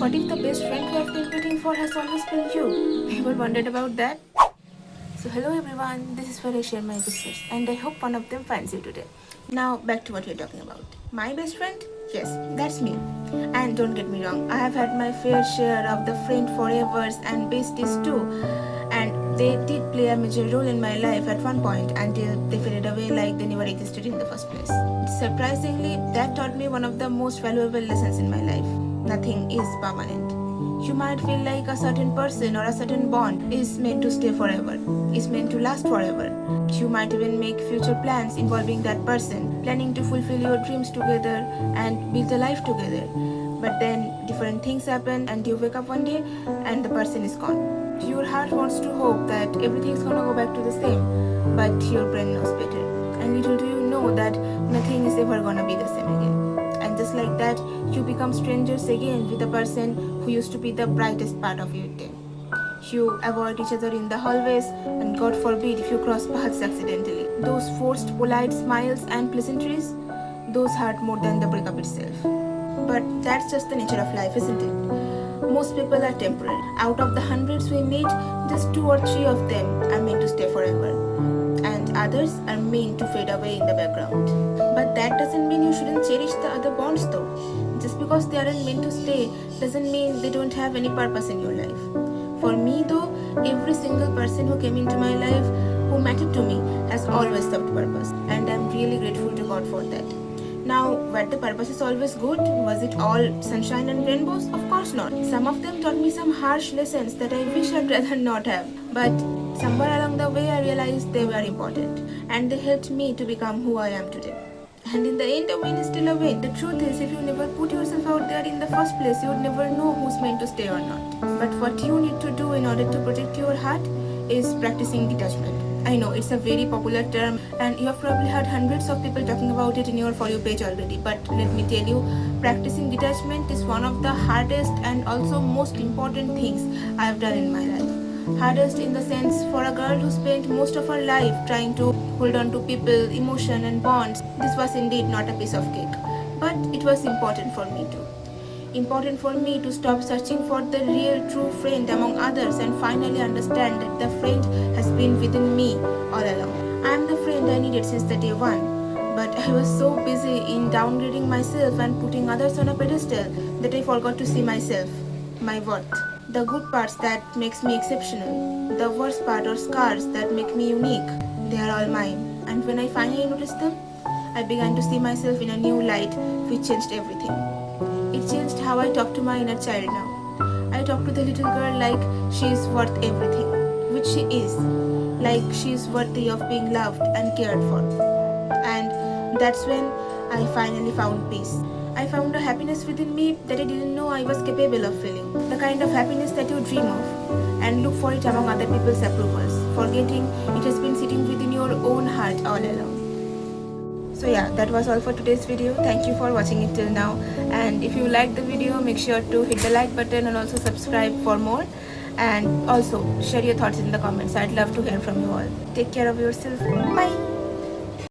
What if the best friend you have been waiting for has always been you? Ever wondered about that? So hello everyone, this is where I share my whispers and I hope one of them finds you today. Now back to what we're talking about. My best friend? Yes, that's me. And don't get me wrong, I have had my fair share of the friend forevers and besties too. And they did play a major role in my life at one point until they faded away like they never existed in the first place. Surprisingly, that taught me one of the most valuable lessons in my life. Nothing is permanent. You might feel like a certain person or a certain bond is meant to stay forever, is meant to last forever. You might even make future plans involving that person, planning to fulfill your dreams together and build a life together. But then different things happen and you wake up one day and the person is gone. Your heart wants to hope that everything's gonna go back to the same, but your brain knows better. And little do you know that nothing is ever gonna be the same again. And just like that, you become strangers again with a person who used to be the brightest part of your day. You avoid each other in the hallways, and God forbid if you cross paths accidentally. Those forced polite smiles and pleasantries, those hurt more than the breakup itself. But that's just the nature of life, isn't it? Most people are temporary. Out of the hundreds we meet, just 2 or 3 of them are meant to stay forever, and others are meant to fade away in the background. But that doesn't mean you shouldn't cherish the other bonds though. Just because they aren't meant to stay doesn't mean they don't have any purpose in your life. For me though, every single person who came into my life, who mattered to me, has always served purpose, and I'm really grateful to God for that. Now, were the purposes always good? Was it all sunshine and rainbows? Of course not. Some of them taught me some harsh lessons that I wish I'd rather not have. But somewhere along the way I realized they were important, and they helped me to become who I am today. And in the end, a win is still a win. The truth is, if you never put yourself out there in the first place, you would never know who's meant to stay or not. But what you need to do in order to protect your heart is practicing detachment. I know it's a very popular term and you have probably heard hundreds of people talking about it in your For You page already, but let me tell you, practicing detachment is one of the hardest and also most important things I have done in my life. Hardest in the sense, for a girl who spent most of her life trying to hold on to people, emotion and bonds, this was indeed not a piece of cake. But it was important for me too. Important for me to stop searching for the real true friend among others and finally understand that the friend has been within me all along. I am the friend I needed since the day one, but I was so busy in downgrading myself and putting others on a pedestal that I forgot to see myself, my worth. The good parts that makes me exceptional, the worst part or scars that make me unique, they are all mine. And when I finally noticed them, I began to see myself in a new light which changed everything. It changed how I talk to my inner child now. I talk to the little girl like she is worth everything, which she is, like she is worthy of being loved and cared for. And that's when I finally found peace. I found a happiness within me that I didn't know I was capable of feeling. The kind of happiness that you dream of and look for it among other people's approvals, forgetting it has been sitting within your own heart all along. So yeah, that was all for today's video. Thank you for watching it till now, and if you liked the video, make sure to hit the like button and also subscribe for more, and also share your thoughts in the comments. I'd love to hear from you all. Take care of yourself. Bye.